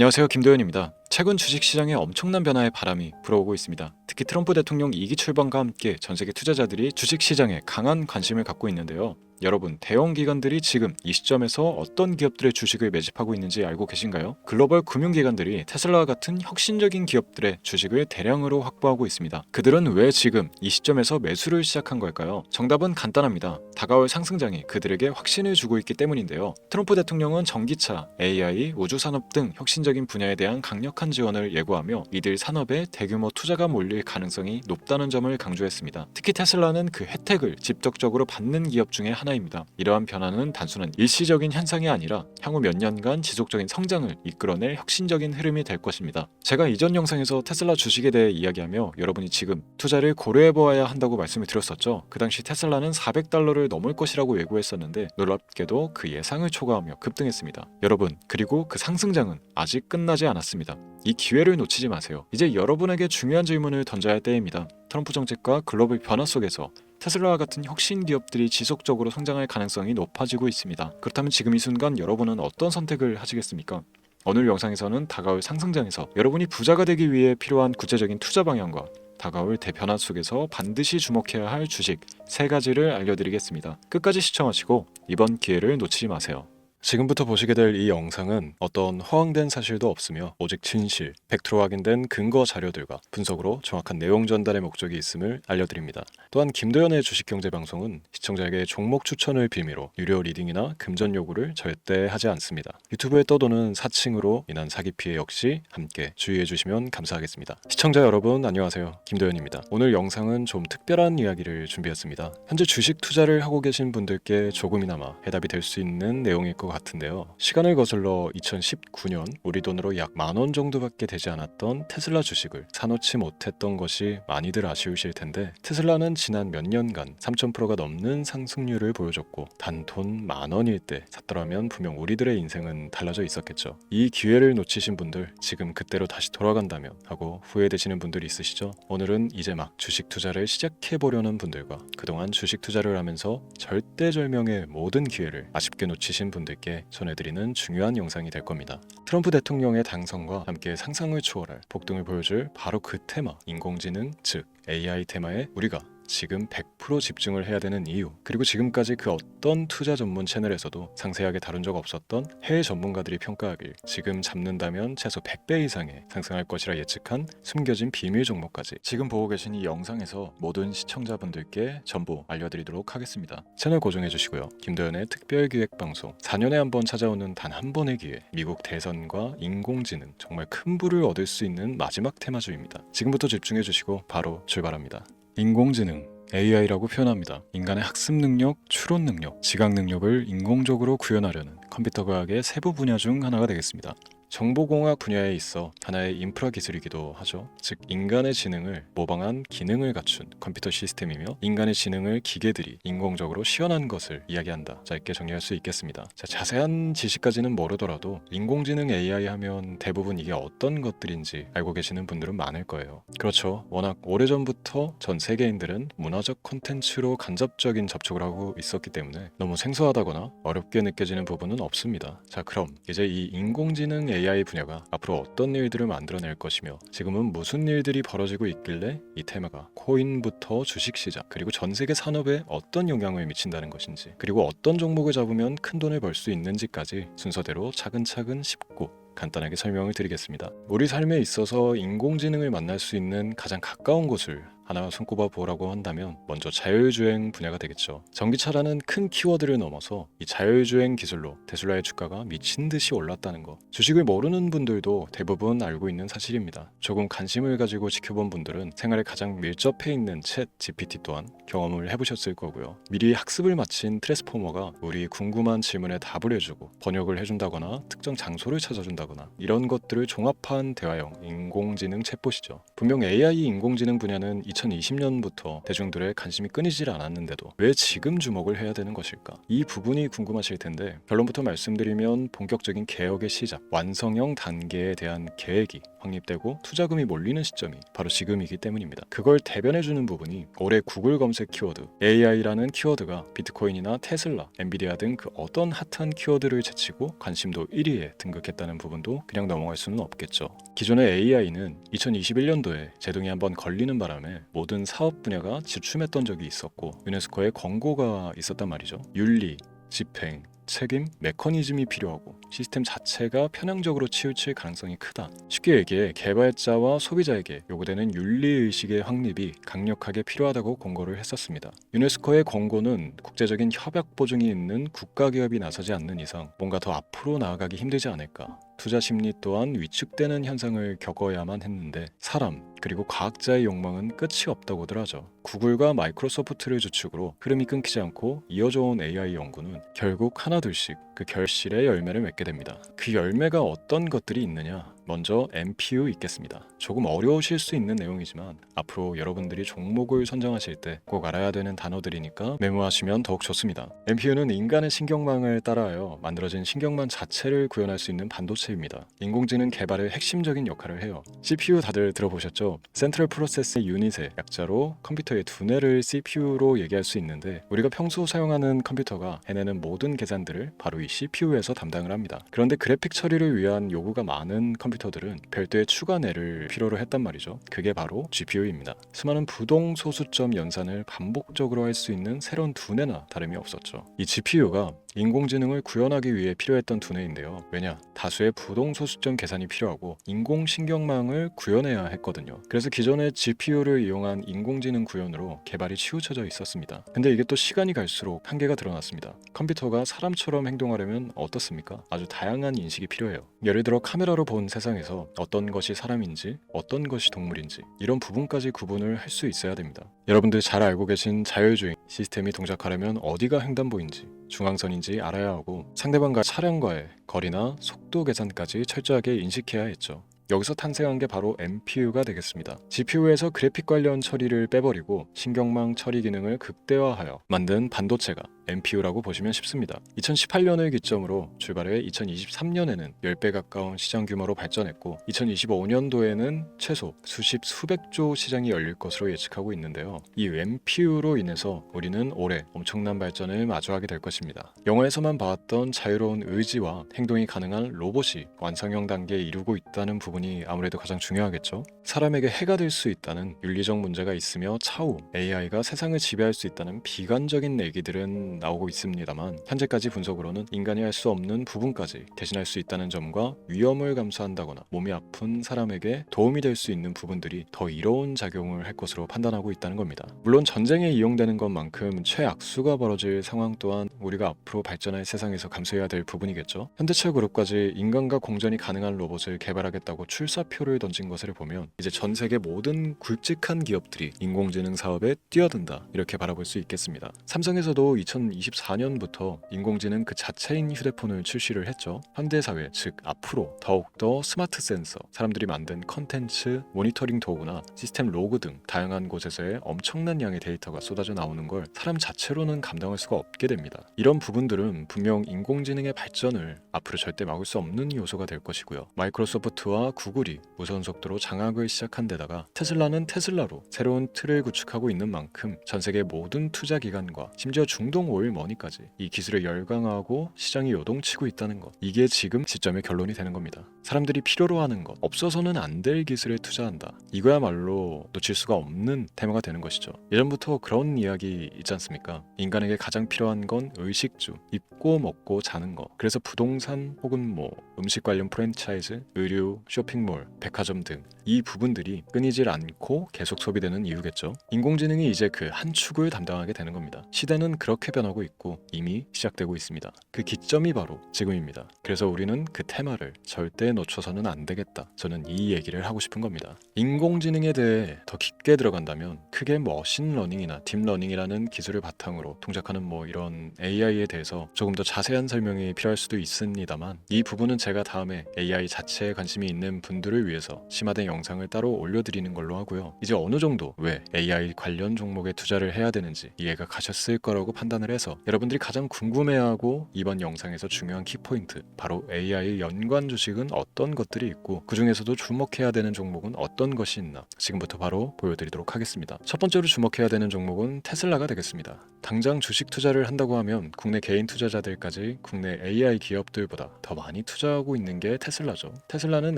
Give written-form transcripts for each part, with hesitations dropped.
안녕하세요, 김도현입니다. 최근 주식시장에 엄청난 변화의 바람이 불어오고 있습니다. 특히 트럼프 대통령 2기 출범과 함께 전세계 투자자들이 주식시장에 강한 관심을 갖고 있는데요. 여러분, 대형 기관들이 지금 이 시점에서 어떤 기업들의 주식을 매집하고 있는지 알고 계신가요? 글로벌 금융기관들이 테슬라와 같은 혁신적인 기업들의 주식을 대량으로 확보하고 있습니다. 그들은 왜 지금 이 시점에서 매수를 시작한 걸까요? 정답은 간단합니다. 다가올 상승장이 그들에게 확신을 주고 있기 때문인데요. 트럼프 대통령은 전기차, AI, 우주산업 등 혁신적인 분야에 대한 강력한 지원을 예고하며 이들 산업에 대규모 투자가 몰릴 가능성이 높다는 점을 강조했습니다. 특히 테슬라는 그 혜택을 직접적으로 받는 기업 중에 하나입니다. 이러한 변화는 단순한 일시적인 현상이 아니라 향후 몇 년간 지속적인 성장을 이끌어낼 혁신적인 흐름이 될 것입니다. 제가 이전 영상에서 테슬라 주식에 대해 이야기하며 여러분이 지금 투자를 고려해보아야 한다고 말씀을 드렸었죠. 그 당시 테슬라는 $400를 넘을 것이라고 예고했었는데 놀랍게도 그 예상을 초과하며 급등했습니다. 여러분, 그리고 그 상승장은 아직 끝나지 않았습니다. 이 기회를 놓치지 마세요. 이제 여러분에게 중요한 질문을 던져야 할 때입니다. 트럼프 정책과 글로벌 변화 속에서 테슬라와 같은 혁신 기업들이 지속적으로 성장할 가능성이 높아지고 있습니다. 그렇다면 지금 이 순간 여러분은 어떤 선택을 하시겠습니까? 오늘 영상에서는 다가올 상승장에서 여러분이 부자가 되기 위해 필요한 구체적인 투자 방향과 다가올 대변화 속에서 반드시 주목해야 할 주식 3가지를 알려드리겠습니다. 끝까지 시청하시고 이번 기회를 놓치지 마세요. 지금부터 보시게 될 이 영상은 어떤 허황된 사실도 없으며 오직 진실, 팩트로 확인된 근거 자료들과 분석으로 정확한 내용 전달의 목적이 있음을 알려드립니다. 또한 김도현의 주식경제방송은 시청자에게 종목 추천을 빌미로 유료 리딩이나 금전 요구를 절대 하지 않습니다. 유튜브에 떠도는 사칭으로 인한 사기 피해 역시 함께 주의해 주시면 감사하겠습니다. 시청자 여러분 안녕하세요, 김도현입니다. 오늘 영상은 좀 특별한 이야기를 준비했습니다. 현재 주식 투자를 하고 계신 분들께 조금이나마 해답이 될 수 있는 내용일 것 같은데요. 시간을 거슬러 2019년 우리 돈으로 약 10,000원 정도밖에 되지 않았던 테슬라 주식을 사놓지 못했던 것이 많이들 아쉬우실 텐데, 테슬라는 지난 몇 년간 3000%가 넘는 상승률을 보여줬고 단 돈 10,000원일 때 샀더라면 분명 우리들의 인생은 달라져 있었겠죠. 이 기회를 놓치신 분들, 지금 그때로 다시 돌아간다면 하고 후회되시는 분들이 있으시죠? 오늘은 이제 막 주식 투자를 시작해보려는 분들과 그동안 주식 투자를 하면서 절대절명의 모든 기회를 아쉽게 놓치신 분들께 전해드리는 중요한 영상이 될 겁니다. 트럼프 대통령의 당선과 함께 상상을 초월할 폭등을 보여줄 바로 그 테마, 인공지능 즉 AI 테마에 우리가 지금 100% 집중을 해야 되는 이유, 그리고 지금까지 그 어떤 투자 전문 채널에서도 상세하게 다룬 적 없었던 해외 전문가들이 평가하길 지금 잡는다면 최소 100배 이상의 상승할 것이라 예측한 숨겨진 비밀 종목까지 지금 보고 계신 이 영상에서 모든 시청자분들께 전부 알려드리도록 하겠습니다. 채널 고정해 주시고요. 김도현의 특별기획방송 4년에 한 번 찾아오는 단 한 번의 기회, 미국 대선과 인공지능, 정말 큰 부를 얻을 수 있는 마지막 테마주입니다. 지금부터 집중해 주시고 바로 출발합니다. 인공지능, AI라고 표현합니다. 인간의 학습 능력, 추론 능력, 지각 능력을 인공적으로 구현하려는 컴퓨터 과학의 세부 분야 중 하나가 되겠습니다. 정보공학 분야에 있어 하나의 인프라 기술이기도 하죠. 즉 인간의 지능을 모방한 기능을 갖춘 컴퓨터 시스템이며 인간의 지능을 기계들이 인공적으로 시연한 것을 이야기한다. 짧게 정리할 수 있겠습니다. 자세한 지식까지는 모르더라도 인공지능 AI 하면 대부분 이게 어떤 것들인지 알고 계시는 분들은 많을 거예요. 그렇죠. 워낙 오래전부터 전 세계인들은 문화적 콘텐츠로 간접적인 접촉을 하고 있었기 때문에 너무 생소하다거나 어렵게 느껴지는 부분은 없습니다. 자, 그럼 이제 이 인공지능 AI 분야가 앞으로 어떤 일들을 만들어낼 것이며 지금은 무슨 일들이 벌어지고 있길래 이 테마가 코인부터 주식시장 그리고 전세계 산업에 어떤 영향을 미친다는 것인지, 그리고 어떤 종목을 잡으면 큰 돈을 벌 수 있는지까지 순서대로 차근차근 짚고 간단하게 설명을 드리겠습니다. 우리 삶에 있어서 인공지능을 만날 수 있는 가장 가까운 곳을 하나 손꼽아 보라고 한다면 먼저 자율주행 분야가 되겠죠. 전기차라는 큰 키워드를 넘어서 이 자율주행 기술로 테슬라의 주가가 미친 듯이 올랐다는 것, 주식을 모르는 분들도 대부분 알고 있는 사실입니다. 조금 관심을 가지고 지켜본 분들은 생활에 가장 밀접해 있는 챗 GPT 또한 경험을 해보셨을 거고요. 미리 학습을 마친 트랜스포머가 우리 궁금한 질문에 답을 해주고 번역을 해준다거나 특정 장소를 찾아준다거나 이런 것들을 종합한 대화형 인공지능 챗봇이죠. 분명 AI 인공지능 분야는 2020년부터 대중들의 관심이 끊이질 않았는데도 왜 지금 주목을 해야 되는 것일까? 이 부분이 궁금하실 텐데 결론부터 말씀드리면 본격적인 개혁의 시작, 완성형 단계에 대한 계획이 확립되고 투자금이 몰리는 시점이 바로 지금이기 때문입니다. 그걸 대변해주는 부분이 올해 구글 검색 키워드 AI라는 키워드가 비트코인이나 테슬라, 엔비디아 등 그 어떤 핫한 키워드를 제치고 관심도 1위에 등극했다는 부분도 그냥 넘어갈 수는 없겠죠. 기존의 AI는 2021년도에 제동이 한번 걸리는 바람에 모든 사업 분야가 주춤했던 적이 있었고 유네스코의 권고가 있었단 말이죠. 윤리, 집행, 책임, 메커니즘이 필요하고 시스템 자체가 편향적으로 치우칠 가능성이 크다. 쉽게 얘기해 개발자와 소비자에게 요구되는 윤리의식의 확립이 강력하게 필요하다고 권고를 했었습니다. 유네스코의 권고는 국제적인 협약 보증이 있는 국가기업이 나서지 않는 이상 뭔가 더 앞으로 나아가기 힘들지 않을까. 투자 심리 또한 위축되는 현상을 겪어야만 했는데 사람 그리고 과학자의 욕망은 끝이 없다고들 하죠. 구글과 마이크로소프트를 주축으로 흐름이 끊기지 않고 이어져 온 AI 연구는 결국 하나둘씩 그 결실의 열매를 맺게 됩니다. 그 열매가 어떤 것들이 있느냐? 먼저 MPU 있겠습니다. 조금 어려우실 수 있는 내용이지만 앞으로 여러분들이 종목을 선정하실 때 꼭 알아야 되는 단어들이니까 메모하시면 더욱 좋습니다. MPU는 인간의 신경망을 따라하여 만들어진 신경망 자체를 구현할 수 있는 반도체입니다. 인공지능 개발의 핵심적인 역할을 해요. CPU 다들 들어보셨죠? 센트럴 프로세스 유닛의 약자로 컴퓨터의 두뇌를 CPU로 얘기할 수 있는데 우리가 평소 사용하는 컴퓨터가 해내는 모든 계산들을 바로 이 CPU에서 담당을 합니다. 그런데 그래픽 처리를 위한 요구가 많은 컴퓨터들은 별도의 추가뇌를 필요로 했단 말이죠. 그게 바로 GPU입니다. 수많은 부동 소수점 연산을 반복적으로 할 수 있는 새로운 두뇌나 다름이 없었죠. 이 GPU가 인공지능을 구현하기 위해 필요했던 두뇌인데요. 왜냐? 다수의 부동 소수점 계산이 필요하고 인공신경망을 구현해야 했거든요. 그래서 기존의 GPU를 이용한 인공지능 구현으로 개발이 치우쳐져 있었습니다. 근데 이게 또 시간이 갈수록 한계가 드러났습니다. 컴퓨터가 사람처럼 행동하려면 어떻습니까? 아주 다양한 인식이 필요해요. 예를 들어 카메라로 본 세상에서 어떤 것이 사람인지 어떤 것이 동물인지 이런 부분까지 구분을 할 수 있어야 됩니다. 여러분들 잘 알고 계신 자율주행 시스템이 동작하려면 어디가 횡단보인지 중앙선인지 알아야 하고 상대방과 차량과의 거리나 속도 계산까지 철저하게 인식해야 했죠. 여기서 탄생한 게 바로 MPU가 되겠습니다. GPU에서 그래픽 관련 처리를 빼버리고 신경망 처리 기능을 극대화하여 만든 반도체가 MPU라고 보시면 쉽습니다. 2018년을 기점으로 출발해 2023년에는 10배 가까운 시장 규모로 발전했고 2025년도에는 최소 수백조 시장이 열릴 것으로 예측하고 있는데요. 이 MPU로 인해서 우리는 올해 엄청난 발전을 마주하게 될 것입니다. 영화에서만 봐왔던 자유로운 의지와 행동이 가능한 로봇이 완성형 단계에 이르고 있다는 부분이 아무래도 가장 중요하겠죠. 사람에게 해가 될 수 있다는 윤리적 문제가 있으며 차후 AI가 세상을 지배할 수 있다는 비관적인 얘기들은 나오고 있습니다만 현재까지 분석으로는 인간이 할 수 없는 부분까지 대신할 수 있다는 점과 위험을 감수한다거나 몸이 아픈 사람에게 도움이 될 수 있는 부분들이 더 이로운 작용을 할 것으로 판단하고 있다는 겁니다. 물론 전쟁에 이용되는 것만큼 최악수가 벌어질 상황 또한 우리가 앞으로 발전할 세상에서 감수해야 될 부분이겠죠. 현대차 그룹까지 인간과 공전이 가능한 로봇을 개발하겠다고 출사표를 던진 것을 보면 이제 전 세계 모든 굵직한 기업들이 인공지능 사업에 뛰어든다 이렇게 바라볼 수 있겠습니다. 삼성에서도 2024년부터 인공지능 그 자체인 휴대폰을 출시를 했죠. 현대사회 즉 앞으로 더욱더 스마트 센서, 사람들이 만든 컨텐츠, 모니터링 도구나 시스템 로그 등 다양한 곳에서의 엄청난 양의 데이터가 쏟아져 나오는 걸 사람 자체로는 감당할 수가 없게 됩니다. 이런 부분들은 분명 인공지능의 발전을 앞으로 절대 막을 수 없는 요소가 될 것이고요. 마이크로소프트와 구글이 무선 속도로 장악을 시작한 데다가 테슬라는 테슬라로 새로운 틀을 구축하고 있는 만큼 전 세계 모든 투자 기관과 심지어 중동 오일 머니까지 이 기술을 열광하고 시장이 요동치고 있다는 것, 이게 지금 시점의 결론이 되는 겁니다. 사람들이 필요로 하는 것, 없어서는 안 될 기술에 투자한다. 이거야말로 놓칠 수가 없는 테마가 되는 것이죠. 예전부터 그런 이야기 있지 않습니까? 인간에게 가장 필요한 건 의식주, 입고 먹고 자는 것. 그래서 부동산 혹은 음식 관련 프랜차이즈, 의류, 쇼핑몰, 백화점 등 이 부분들이 끊이질 않고 계속 소비되는 이유겠죠. 인공지능이 이제 그 한 축을 담당하게 되는 겁니다. 시대는 그렇게 변하고 있고 이미 시작되고 있습니다. 그 기점이 바로 지금입니다. 그래서 우리는 그 테마를 절대 놓쳐서는 안 되겠다. 저는 이 얘기를 하고 싶은 겁니다. 인공지능에 대해 더 깊게 들어간다면 크게 머신러닝이나 딥러닝이라는 기술을 바탕으로 동작하는 이런 AI에 대해서 조금 더 자세한 설명이 필요할 수도 있습니다만 이 부분은 제가 다음에 AI 자체에 관심이 있는 있는 분들을 위해서 심화된 영상을 따로 올려드리는 걸로 하고요. 이제 어느 정도 왜 AI 관련 종목에 투자를 해야 되는지 이해가 가셨을 거라고 판단을 해서 여러분들이 가장 궁금해하고 이번 영상에서 중요한 키포인트, 바로 AI 연관 주식은 어떤 것들이 있고 그 중에서도 주목해야 되는 종목은 어떤 것이 있나 지금부터 바로 보여드리도록 하겠습니다. 첫 번째로 주목해야 되는 종목은 테슬라가 되겠습니다. 당장 주식 투자를 한다고 하면 국내 개인 투자자들까지 국내 AI 기업들보다 더 많이 투자하고 있는 게 테슬라죠. 테슬라는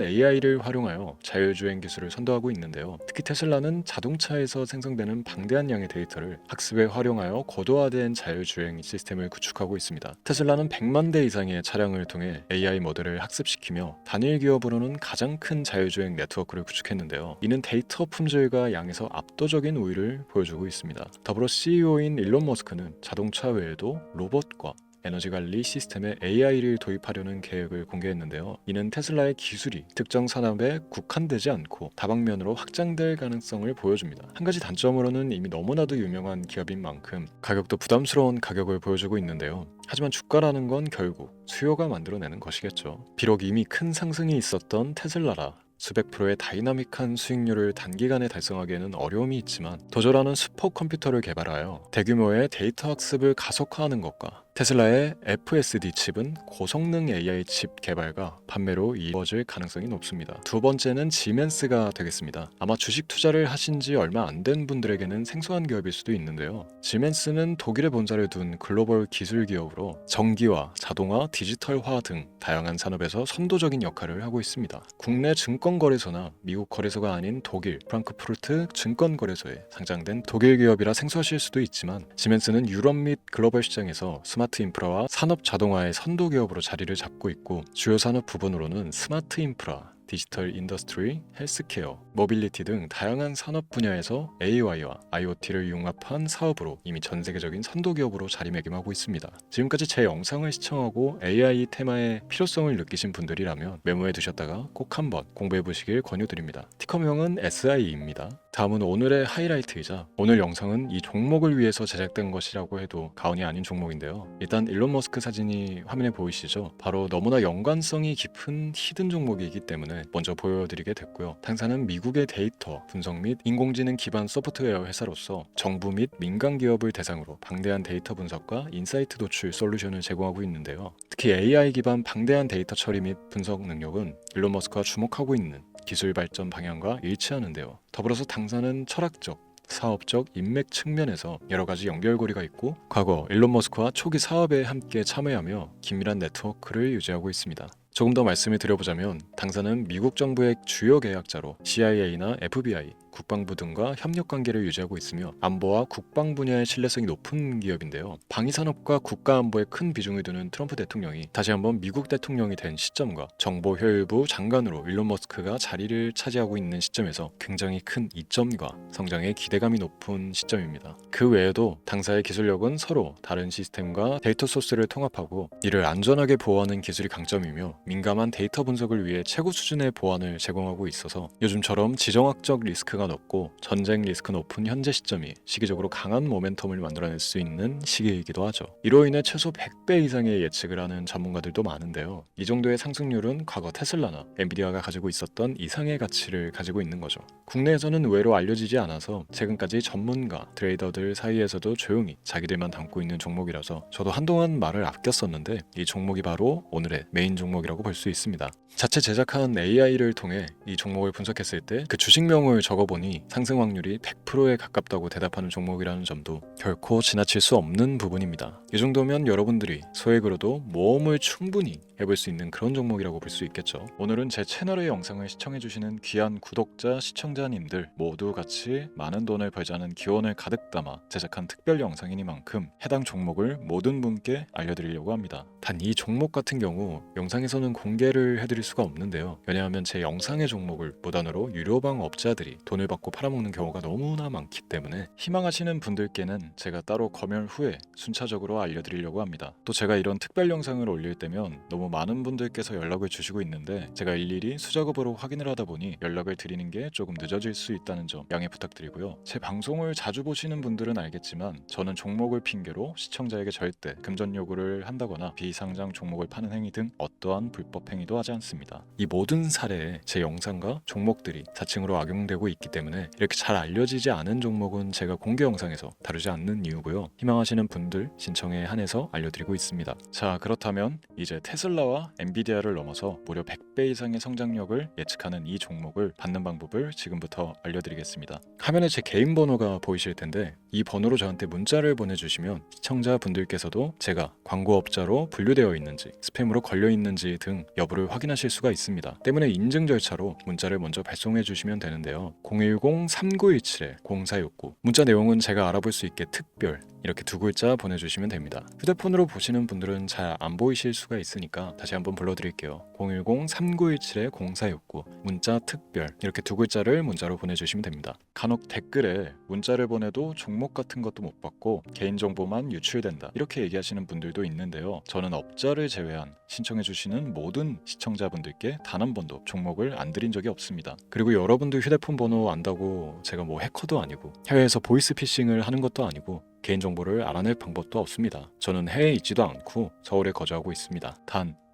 AI를 활용하여 자율주행 기술을 선도하고 있는데요. 특히 테슬라는 자동차에서 생성되는 방대한 양의 데이터를 학습에 활용하여 고도화된 자율주행 시스템을 구축하고 있습니다. 테슬라는 100만 대 이상의 차량을 통해 AI 모델을 학습시키며 단일 기업으로는 가장 큰 자율주행 네트워크를 구축했는데요. 이는 데이터 품질과 양에서 압도적인 우위를 보여주고 있습니다. 더불어 CEO인 일론 머스크는 자동차 외에도 로봇과 에너지 관리 시스템에 AI를 도입하려는 계획을 공개했는데요. 이는 테슬라의 기술이 특정 산업에 국한되지 않고 다방면으로 확장될 가능성을 보여줍니다. 한 가지 단점으로는 이미 너무나도 유명한 기업인 만큼 가격도 부담스러운 가격을 보여주고 있는데요. 하지만 주가라는 건 결국 수요가 만들어내는 것이겠죠. 비록 이미 큰 상승이 있었던 테슬라라 수백 프로의 다이나믹한 수익률을 단기간에 달성하기에는 어려움이 있지만 도저라는 슈퍼컴퓨터를 개발하여 대규모의 데이터 학습을 가속화하는 것과 테슬라의 FSD 칩은 고성능 AI 칩 개발과 판매로 이루어질 가능성이 높습니다. 두 번째는 지멘스가 되겠습니다. 아마 주식 투자를 하신 지 얼마 안 된 분들에게는 생소한 기업일 수도 있는데요. 지멘스는 독일에 본사를 둔 글로벌 기술 기업으로 전기와 자동화, 디지털화 등 다양한 산업에서 선도적인 역할을 하고 있습니다. 국내 증권거래소나 미국 거래소가 아닌 독일 프랑크푸르트 증권거래소에 상장된 독일 기업이라 생소하실 수도 있지만 지멘스는 유럽 및 글로벌 시장에서 스마트 인프라와 산업 자동화의 선도 기업으로 자리를 잡고 있고 주요 산업 부분으로는 스마트 인프라, 디지털 인더스트리, 헬스케어, 모빌리티 등 다양한 산업 분야에서 AI와 IoT를 융합한 사업으로 이미 전 세계적인 선도 기업으로 자리매김하고 있습니다. 지금까지 제 영상을 시청하고 AI 테마의 필요성을 느끼신 분들이라면 메모해 두셨다가 꼭 한번 공부해 보시길 권유드립니다. 티커명은 SIE입니다. 다음은 오늘의 하이라이트이자 오늘 영상은 이 종목을 위해서 제작된 것이라고 해도 과언이 아닌 종목인데요. 일단 일론 머스크 사진이 화면에 보이시죠? 바로 너무나 연관성이 깊은 히든 종목이기 때문에 먼저 보여드리게 됐고요. 당사는 미국의 데이터 분석 및 인공지능 기반 소프트웨어 회사로서 정부 및 민간 기업을 대상으로 방대한 데이터 분석과 인사이트 도출 솔루션을 제공하고 있는데요. 특히 AI 기반 방대한 데이터 처리 및 분석 능력은 일론 머스크가 주목하고 있는 기술 발전 방향과 일치하는데요. 더불어서 당사는 철학적, 사업적 인맥 측면에서 여러 가지 연결고리가 있고 과거 일론 머스크와 초기 사업에 함께 참여하며 긴밀한 네트워크를 유지하고 있습니다. 조금 더 말씀을 드려보자면 당사는 미국 정부의 주요 계약자로 CIA나 FBI, 국방부 등과 협력관계를 유지하고 있으며 안보와 국방 분야의 신뢰성이 높은 기업인데요. 방위산업과 국가안보에 큰 비중을 두는 트럼프 대통령이 다시 한번 미국 대통령이 된 시점과 정보효율부 장관으로 일론 머스크가 자리를 차지하고 있는 시점에서 굉장히 큰 이점과 성장에 기대감이 높은 시점입니다. 그 외에도 당사의 기술력은 서로 다른 시스템과 데이터 소스를 통합하고 이를 안전하게 보호하는 기술이 강점이며 민감한 데이터 분석을 위해 최고 수준의 보안을 제공하고 있어서 요즘처럼 지정학적 리스크가 높고 전쟁 리스크 높은 현재 시점이 시기적으로 강한 모멘텀을 만들어낼 수 있는 시기이기도 하죠. 이로 인해 최소 100배 이상의 예측을 하는 전문가들도 많은데요. 이 정도의 상승률은 과거 테슬라나 엔비디아가 가지고 있었던 이상의 가치를 가지고 있는 거죠. 국내에서는 의외로 알려지지 않아서 최근까지 전문가, 트레이더들 사이에서도 조용히 자기들만 담고 있는 종목이라서 저도 한동안 말을 아꼈었는데 이 종목이 바로 오늘의 메인 종목이라고 볼 수 있습니다. 자체 제작한 AI를 통해 이 종목을 분석했을 때 그 주식명을 적어보니 상승 확률이 100%에 가깝다고 대답하는 종목이라는 점도 결코 지나칠 수 없는 부분입니다. 이 정도면 여러분들이 소액으로도 모험을 충분히 해볼 수 있는 그런 종목이라고 볼 수 있겠죠. 오늘은 제 채널의 영상을 시청해주시는 귀한 구독자, 시청자님들 모두 같이 많은 돈을 벌자는 기원을 가득 담아 제작한 특별 영상이니만큼 해당 종목을 모든 분께 알려드리려고 합니다. 단 이 종목 같은 경우 영상에서는 공개를 해드릴 수가 없는데요. 왜냐하면 제 영상의 종목을 무단으로 유료방 업자들이 돈을 돈을 받고 팔아먹는 경우가 너무나 많기 때문에 희망하시는 분들께는 제가 따로 검열 후에 순차적으로 알려드리려고 합니다. 또 제가 이런 특별 영상을 올릴 때면 너무 많은 분들께서 연락을 주시고 있는데 제가 일일이 수작업으로 확인을 하다 보니 연락을 드리는 게 조금 늦어질 수 있다는 점 양해 부탁드리고요. 제 방송을 자주 보시는 분들은 알겠지만 저는 종목을 핑계로 시청자에게 절대 금전 요구를 한다거나 비상장 종목을 파는 행위 등 어떠한 불법 행위도 하지 않습니다. 이 모든 사례에 제 영상과 종목들이 자칭으로 악용되고 있기 때문에 이렇게 잘 알려지지 않은 종목은 제가 공개 영상에서 다루지 않는 이유고요. 희망하시는 분들 신청에 한해서 알려드리고 있습니다. 자, 그렇다면 이제 테슬라와 엔비디아를 넘어서 무려 100배 이상의 성장력을 예측하는 이 종목을 받는 방법을 지금부터 알려드리겠습니다. 화면에 제 개인 번호가 보이실 텐데 이 번호로 저한테 문자를 보내주시면 시청자분들께서도 제가 광고업자로 분류되어 있는지 스팸으로 걸려 있는지 등 여부를 확인하실 수가 있습니다. 때문에 인증 절차로 문자를 먼저 발송해 주시면 되는데요. 010-3917-0469 문자 내용은 제가 알아볼 수 있게 특별 이렇게 두 글자 보내주시면 됩니다. 휴대폰으로 보시는 분들은 잘 안 보이실 수가 있으니까 다시 한번 불러드릴게요. 010-3917-0469 문자 특별 이렇게 두 글자를 문자로 보내주시면 됩니다. 간혹 댓글에 문자를 보내도 종목 같은 것도 못 받고 개인정보만 유출된다 이렇게 얘기하시는 분들도 있는데요. 저는 업자를 제외한 신청해주시는 모든 시청자분들께 단 한 번도 종목을 안 드린 적이 없습니다. 그리고 여러분들 휴대폰 번호 안다고 제가 뭐 해커도 아니고 해외에서 보이스피싱을 하는 것도 아니고 개인정보를 알아낼 방법도 없습니다. 저는 해외에 있지도 않고 서울에 거주하고 있습니다.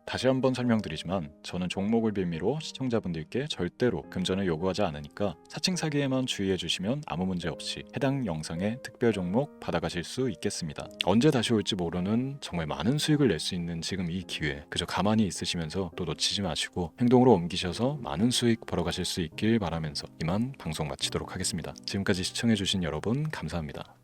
다시 한번 설명드리지만 저는 종목을 빌미로 시청자분들께 절대로 금전을 요구하지 않으니까 사칭 사기에만 주의해 주시면 아무 문제 없이 해당 영상의 특별 종목 받아가실 수 있겠습니다. 언제 다시 올지 모르는 정말 많은 수익을 낼 수 있는 지금 이 기회 그저 가만히 있으시면서 또 놓치지 마시고 행동으로 옮기셔서 많은 수익 벌어가실 수 있길 바라면서 이만 방송 마치도록 하겠습니다. 지금까지 시청해 주신 여러분 감사합니다.